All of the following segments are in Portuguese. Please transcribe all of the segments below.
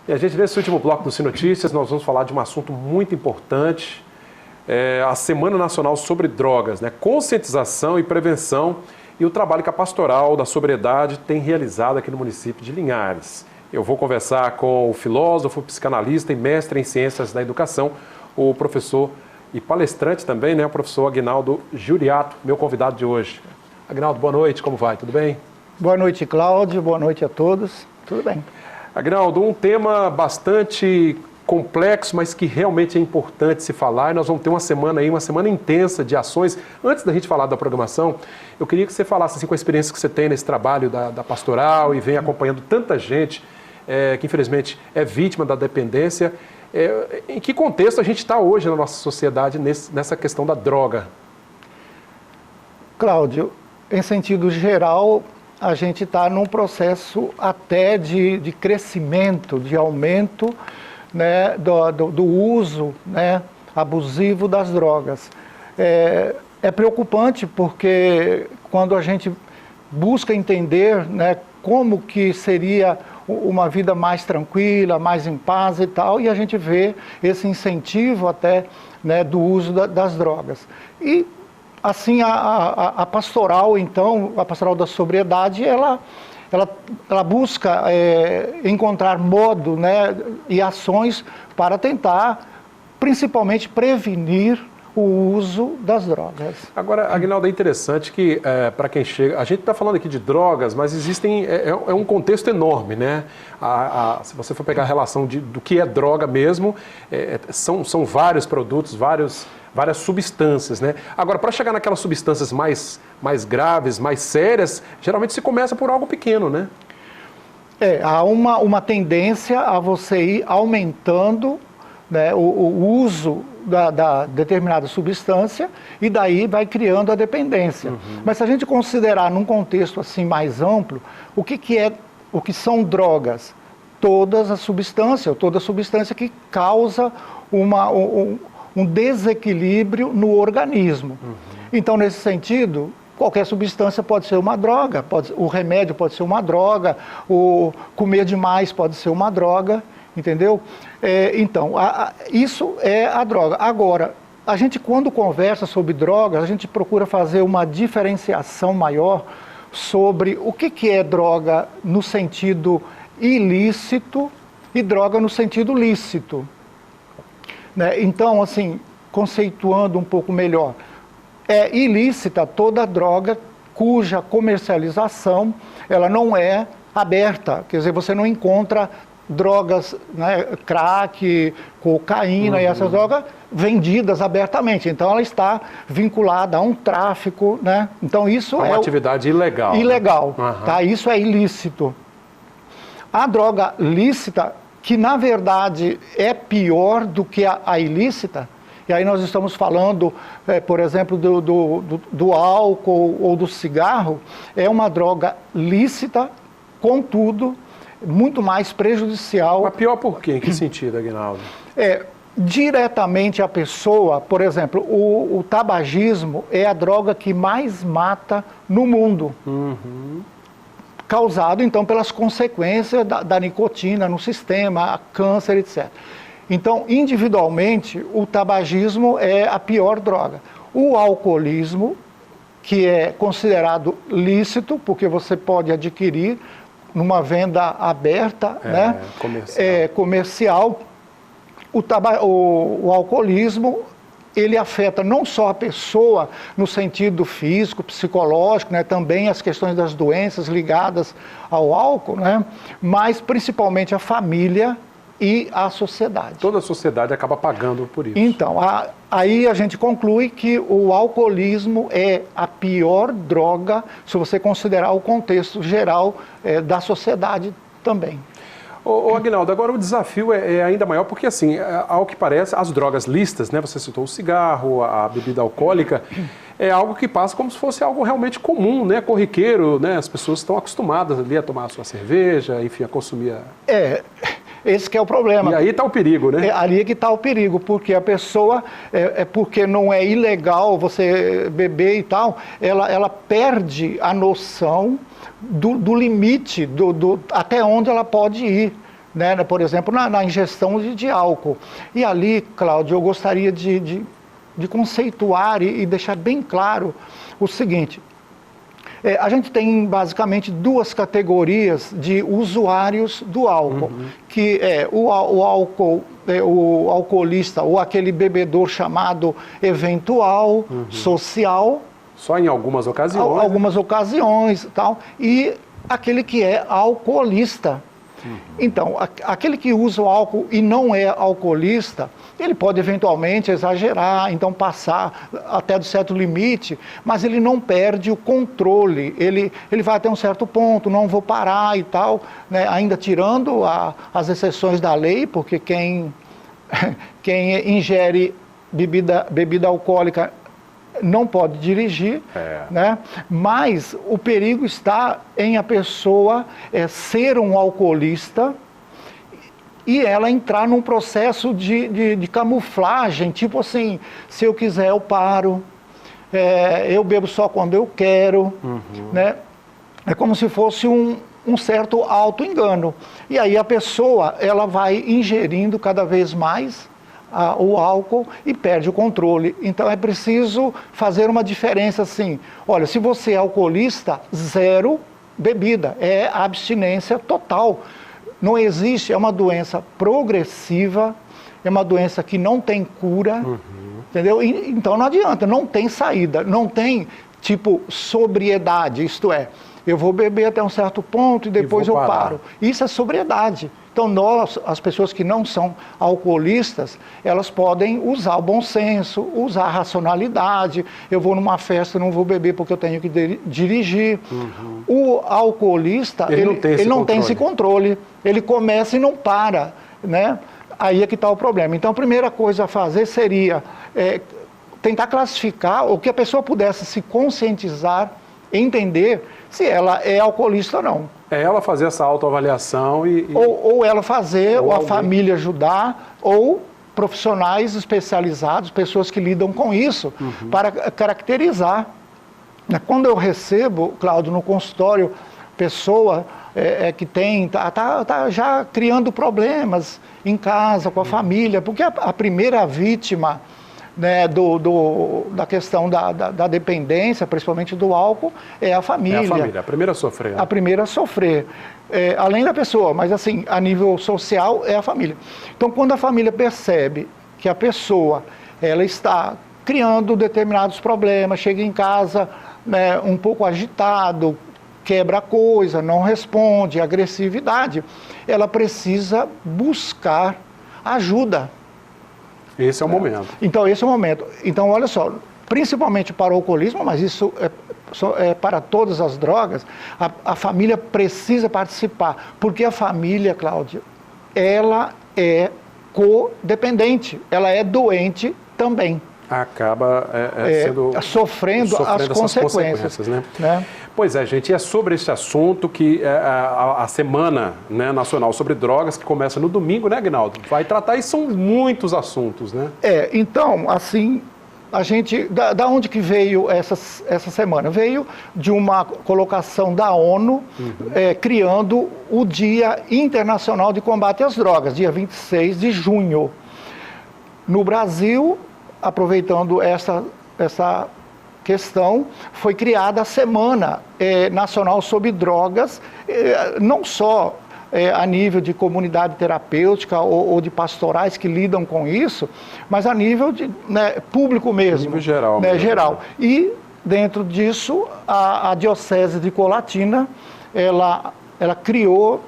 E a gente, nesse último bloco do Sim Notícias, nós vamos falar de um assunto muito importante, a Semana Nacional sobre Drogas, né? Conscientização e prevenção e o trabalho que a Pastoral da Sobriedade tem realizado aqui no município de Linhares. Eu vou conversar com o filósofo, psicanalista e mestre em Ciências da Educação, o professor e palestrante também, né? O professor Aguinaldo Giuriato, meu convidado de hoje. Aguinaldo, boa noite, como vai? Tudo bem? Boa noite, Cláudio. Boa noite a todos. Tudo bem. Aguinaldo, um tema bastante complexo, mas que realmente é importante se falar. E nós vamos ter uma semana intensa de ações. Antes da gente falar da programação, eu queria que você falasse assim, com a experiência que você tem nesse trabalho da pastoral e vem acompanhando tanta gente que infelizmente é vítima da dependência. Em que contexto a gente está hoje na nossa sociedade nessa questão da droga? Cláudio, em sentido geral, a gente está num processo até de crescimento, de aumento, né, do uso, né, abusivo das drogas. É preocupante porque quando a gente busca entender, né, como que seria uma vida mais tranquila, mais em paz e tal, e a gente vê esse incentivo até, né, do uso das drogas. E assim, a pastoral, então, a pastoral da sobriedade, ela busca encontrar modo, né, e ações para tentar, principalmente, prevenir o uso das drogas. Agora, Aguinaldo, é interessante que, para quem chega... A gente está falando aqui de drogas, mas existem... É um contexto enorme, né? Se você for pegar a relação do que é droga mesmo, são vários produtos, várias substâncias, né? Agora, para chegar naquelas substâncias mais graves, mais sérias, geralmente se começa por algo pequeno, né? Há uma tendência a você ir aumentando, né, o uso da determinada substância e daí vai criando a dependência. Uhum. Mas se a gente considerar num contexto assim mais amplo, o que são drogas? Toda substância que causa um desequilíbrio no organismo. Uhum. Então, nesse sentido, qualquer substância pode ser uma droga, o remédio pode ser uma droga, o comer demais pode ser uma droga, entendeu? Então, isso é a droga. Agora, a gente quando conversa sobre drogas, a gente procura fazer uma diferenciação maior sobre o que é droga no sentido ilícito e droga no sentido lícito. Né? Então, assim, conceituando um pouco melhor, é ilícita toda droga cuja comercialização ela não é aberta, quer dizer, você não encontra drogas, né, crack, cocaína e essas drogas vendidas abertamente, então ela está vinculada a um tráfico, né? Então isso é uma atividade ilegal. Ilegal, tá? Isso é ilícito. A droga lícita, que na verdade é pior do que a ilícita, e aí nós estamos falando, por exemplo, do álcool ou do cigarro, é uma droga lícita, contudo, muito mais prejudicial. Mas pior por quê? Em que sentido, Aguinaldo? Diretamente a pessoa, por exemplo, o tabagismo é a droga que mais mata no mundo. Uhum. Causado, então, pelas consequências da nicotina no sistema, câncer, etc. Então, individualmente, o tabagismo é a pior droga. O alcoolismo, que é considerado lícito, porque você pode adquirir numa venda aberta, né? Comercial. O alcoolismo, ele afeta não só a pessoa no sentido físico, psicológico, né? Também as questões das doenças ligadas ao álcool, né? Mas principalmente a família e a sociedade. Toda a sociedade acaba pagando por isso. Então, aí a gente conclui que o alcoolismo é a pior droga, se você considerar o contexto geral da sociedade também. Ô Aguinaldo, agora o desafio é ainda maior, porque assim, ao que parece, as drogas lícitas, né, você citou o cigarro, a bebida alcoólica, é algo que passa como se fosse algo realmente comum, né, corriqueiro, né, as pessoas estão acostumadas ali a tomar a sua cerveja, enfim, a consumir Esse que é o problema. E aí está o perigo, né? Ali é que está o perigo, porque a pessoa, porque não é ilegal você beber e tal, ela perde a noção do limite, até onde ela pode ir. né, por exemplo, na ingestão de álcool. E ali, Cláudio, eu gostaria de conceituar e deixar bem claro o seguinte. A gente tem basicamente duas categorias de usuários do álcool, que é o álcool, o alcoolista ou aquele bebedor chamado eventual, social. Só em algumas ocasiões. Algumas ocasiões e tal. E aquele que é alcoolista. Então, aquele que usa o álcool e não é alcoolista, ele pode eventualmente exagerar, então passar até do certo limite, mas ele não perde o controle, ele vai até um certo ponto, não vou parar e tal, né? Ainda tirando as exceções da lei, porque quem ingere bebida alcoólica não pode dirigir, né? Mas o perigo está em a pessoa ser um alcoolista e ela entrar num processo de camuflagem, tipo assim, se eu quiser eu paro, eu bebo só quando eu quero, né? É como se fosse um certo auto-engano. E aí a pessoa, ela vai ingerindo cada vez mais o álcool e perde o controle. Então é preciso fazer uma diferença assim. Olha, se você é alcoolista, zero bebida, é abstinência total. Não existe, é uma doença progressiva, é uma doença que não tem cura, entendeu? Então não adianta, não tem saída, não tem tipo sobriedade, isto é, eu vou beber até um certo ponto e depois eu paro. Isso é sobriedade. Então nós, as pessoas que não são alcoolistas, elas podem usar o bom senso, usar a racionalidade. Eu vou numa festa, não vou beber porque eu tenho que dirigir. O alcoolista, ele não tem esse controle. Ele começa e não para, né? Aí é que está o problema. Então a primeira coisa a fazer seria tentar classificar, ou que a pessoa pudesse se conscientizar, entender se ela é alcoolista ou não. É ela fazer essa autoavaliação Ou ela fazer, ou a família ajudar, ou profissionais especializados, pessoas que lidam com isso, para caracterizar. Quando eu recebo, Cláudio, no consultório, pessoa que tá já criando problemas em casa, com a família, porque a primeira vítima, né, da questão da dependência, principalmente do álcool, é a família. É a família, a primeira a sofrer. Né? A primeira a sofrer. Além da pessoa, mas assim, a nível social, é a família. Então, quando a família percebe que a pessoa ela está criando determinados problemas, chega em casa, né, um pouco agitado, quebra coisa, não responde, agressividade, ela precisa buscar ajuda. Esse é o momento. Então, esse é o momento. Então, olha só, principalmente para o alcoolismo, mas isso é para todas as drogas, a família precisa participar, porque a família, Cláudia, ela é codependente, ela é doente também. Acaba sofrendo as consequências, né? Pois é, gente, e é sobre esse assunto que a Semana, né, Nacional sobre Drogas, que começa no domingo, né, Aguinaldo? Vai tratar, e são muitos assuntos, né? Então, assim, a gente, da onde que veio essa semana? Veio de uma colocação da ONU, criando o Dia Internacional de Combate às Drogas, dia 26 de junho. No Brasil, aproveitando essa questão, foi criada a Semana Nacional sobre Drogas, não só a nível de comunidade terapêutica ou de pastorais que lidam com isso, mas a nível de público mesmo. Nível geral. Geral. E, dentro disso, a Diocese de Colatina, ela criou,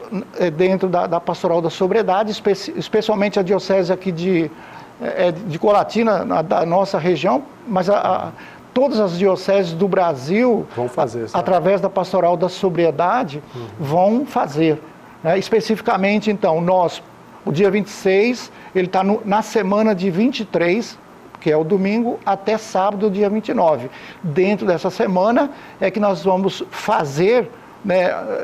dentro da Pastoral da Sobriedade, especialmente a Diocese aqui de Colatina, da nossa região, mas todas as dioceses do Brasil, vão fazer, através da Pastoral da Sobriedade, vão fazer. Né? Especificamente, então, o dia 26, ele está na semana de 23, que é o domingo, até sábado, dia 29. Dentro dessa semana é que nós vamos fazer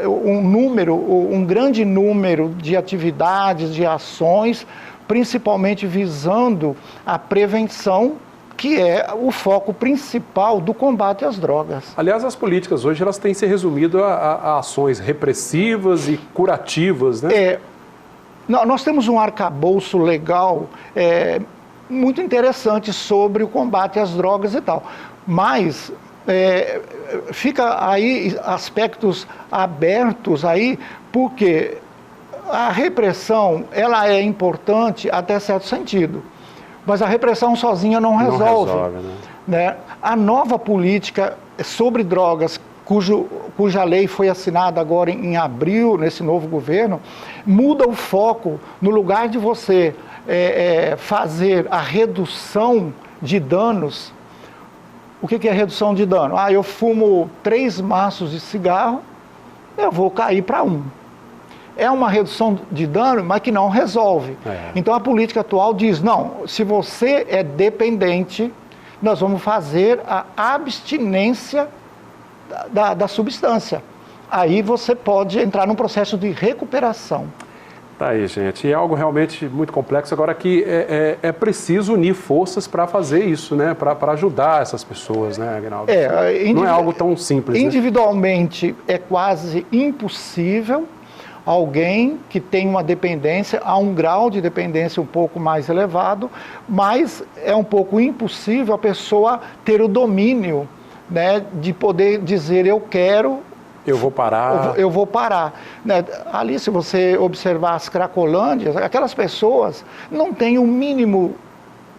um grande número de atividades, de ações, principalmente visando a prevenção, que é o foco principal do combate às drogas. Aliás, as políticas hoje elas têm se resumido a ações repressivas e curativas, né? Nós temos um arcabouço legal muito interessante sobre o combate às drogas e tal, mas fica aí aspectos abertos aí, porque a repressão ela é importante até certo sentido, mas a repressão sozinha não resolve, né? A nova política sobre drogas, cuja lei foi assinada agora em abril, nesse novo governo, muda o foco. No lugar de você fazer a redução de danos. O que é redução de dano? Eu fumo 3 maços de cigarro, eu vou cair para 1. É uma redução de dano, mas que não resolve. Então a política atual diz, não, se você é dependente, nós vamos fazer a abstinência da substância. Aí você pode entrar num processo de recuperação. Tá aí, gente. E é algo realmente muito complexo. Agora que é preciso unir forças para fazer isso, né? Para ajudar essas pessoas, né, Aguinaldo? Não é algo tão simples. Individualmente, né? É quase impossível alguém que tem uma dependência, a um grau de dependência um pouco mais elevado, mas é um pouco impossível a pessoa ter o domínio, né, de poder dizer eu quero... Eu vou parar. Eu vou parar. Né? Ali, se você observar as cracolândias, aquelas pessoas não têm o mínimo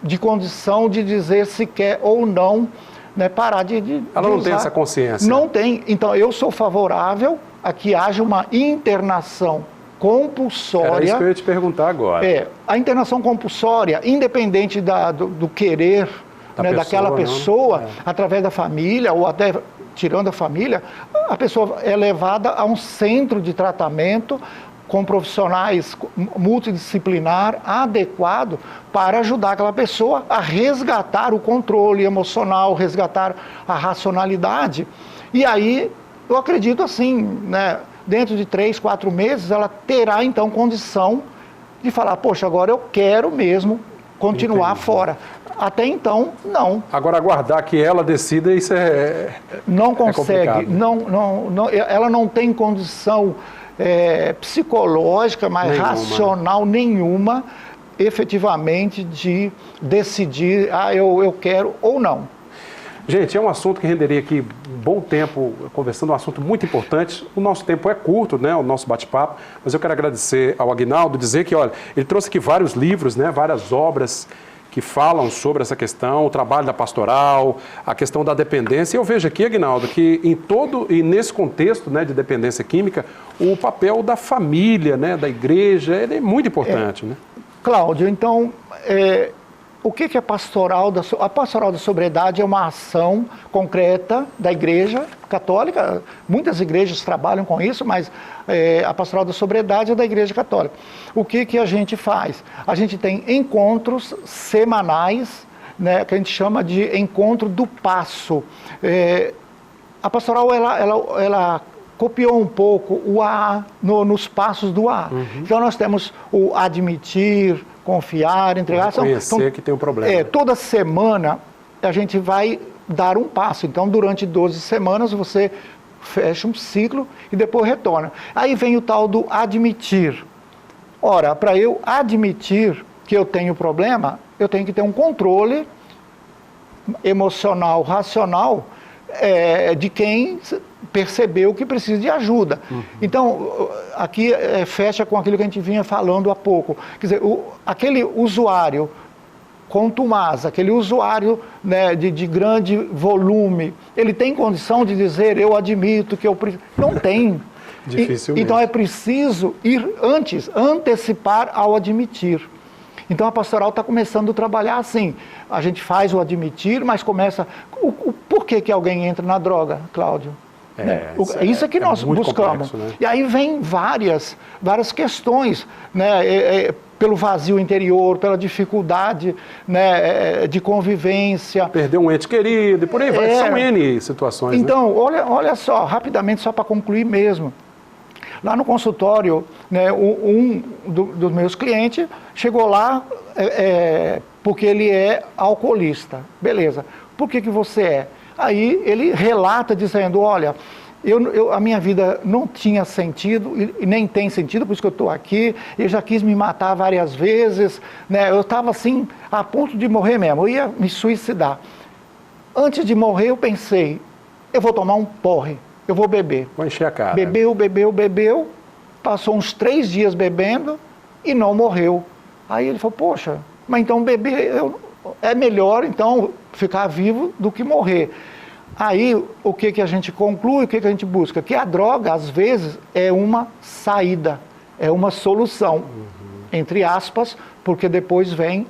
de condição de dizer se quer ou não, né, parar de Ela não tem essa consciência. Não tem. Então, eu sou favorável a que haja uma internação compulsória. Era isso que eu ia te perguntar agora. A internação compulsória, independente do querer daquela pessoa, através da família ou até tirando a família, a pessoa é levada a um centro de tratamento com profissionais multidisciplinar adequado para ajudar aquela pessoa a resgatar o controle emocional, resgatar a racionalidade. E aí, eu acredito assim, né, dentro de 3, 4 meses, ela terá então condição de falar, poxa, agora eu quero mesmo continuar fora. Até então, não. Agora, aguardar que ela decida, isso não consegue, ela não tem condição psicológica, mas racional nenhuma, efetivamente, de decidir, eu quero ou não. Gente, é um assunto que renderia aqui um bom tempo conversando, um assunto muito importante. O nosso tempo é curto, né, o nosso bate-papo, mas eu quero agradecer ao Aguinaldo, dizer que, olha, ele trouxe aqui vários livros, né, várias obras que falam sobre essa questão, o trabalho da pastoral, a questão da dependência. E eu vejo aqui, Aguinaldo, que nesse contexto, né, de dependência química, o papel da família, né, da igreja, ele é muito importante. Né? Cláudio, então, o que é pastoral? A pastoral da sobriedade é uma ação concreta da Igreja Católica. Muitas igrejas trabalham com isso, mas a pastoral da sobriedade é da Igreja Católica. O que a gente faz? A gente tem encontros semanais, né, que a gente chama de encontro do passo. A pastoral, ela copiou um pouco o AA nos passos do AA. Então nós temos o admitir, confiar, entregar. Reconhecer que tem um problema. Toda semana a gente vai dar um passo. Então, durante 12 semanas, você fecha um ciclo e depois retorna. Aí vem o tal do admitir. Ora, para eu admitir que eu tenho problema, eu tenho que ter um controle emocional, racional, de quem percebeu que precisa de ajuda. Então, aqui fecha com aquilo que a gente vinha falando há pouco. Quer dizer, aquele usuário contumaz, aquele usuário, né, de grande volume, ele tem condição de dizer, eu admito que eu preciso. Não tem. Dificilmente. Então é preciso ir antes, antecipar ao admitir. Então a pastoral está começando a trabalhar assim. A gente faz o admitir, mas começa... Por que alguém entra na droga, Cláudio? Isso é que nós buscamos. Complexo, né? E aí vem várias questões, né, pelo vazio interior, pela dificuldade, né, de convivência. Perder um ente querido e por aí vai. São N situações. Então, né? olha só, rapidamente, só para concluir mesmo. Lá no consultório, né, dos meus clientes chegou lá porque ele é alcoolista. Beleza. Por que você é? Aí ele relata dizendo, olha, A minha vida não tinha sentido e nem tem sentido, por isso que eu estou aqui. Eu já quis me matar várias vezes, né? Eu estava assim, a ponto de morrer mesmo, eu ia me suicidar. Antes de morrer, eu pensei, eu vou tomar um porre, eu vou beber. Vou encher a cara. Bebeu, passou uns 3 dias bebendo e não morreu. Aí ele falou, poxa, mas então beber é melhor então ficar vivo do que morrer. Aí o que a gente conclui, o que a gente busca? Que a droga, às vezes, é uma saída, é uma solução, entre aspas, porque depois vem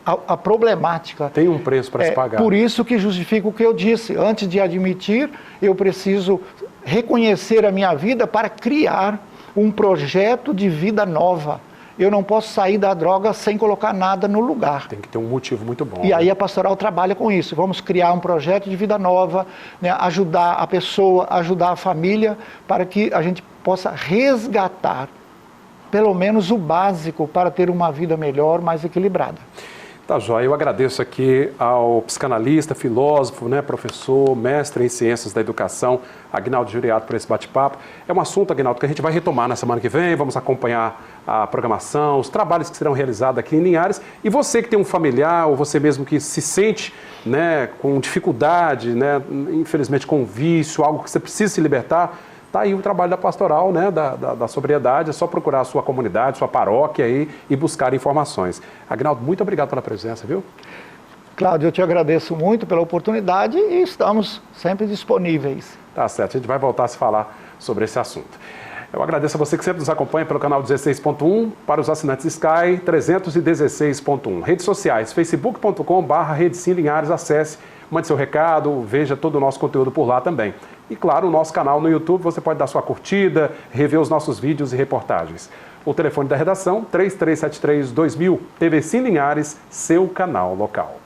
a problemática. Tem um preço para se pagar. Por isso que justifica o que eu disse. Antes de admitir, eu preciso reconhecer a minha vida para criar um projeto de vida nova. Eu não posso sair da droga sem colocar nada no lugar. Tem que ter um motivo muito bom. E aí a pastoral trabalha com isso. Vamos criar um projeto de vida nova, né, ajudar a pessoa, ajudar a família, para que a gente possa resgatar pelo menos o básico para ter uma vida melhor, mais equilibrada. Tá, joia. Eu agradeço aqui ao psicanalista, filósofo, né, professor, mestre em ciências da educação, Aguinaldo Juriato, por esse bate-papo. É um assunto, Aguinaldo, que a gente vai retomar na semana que vem, vamos acompanhar a programação, os trabalhos que serão realizados aqui em Linhares. E você que tem um familiar, ou você mesmo que se sente, né, com dificuldade, né, infelizmente com vício, algo que você precisa se libertar, está aí o trabalho da pastoral, né, da sobriedade. É só procurar a sua comunidade, sua paróquia aí e buscar informações. Aguinaldo, muito obrigado pela presença, viu? Cláudio, eu te agradeço muito pela oportunidade e estamos sempre disponíveis. Tá certo, a gente vai voltar a se falar sobre esse assunto. Eu agradeço a você que sempre nos acompanha pelo canal 16.1, para os assinantes Sky 316.1. Redes sociais, facebook.com/RedeSimLinhares, acesse, mande seu recado, veja todo o nosso conteúdo por lá também. E claro, o nosso canal no YouTube, você pode dar sua curtida, rever os nossos vídeos e reportagens. O telefone da redação, 3373-2000, TV Sim Linhares, seu canal local.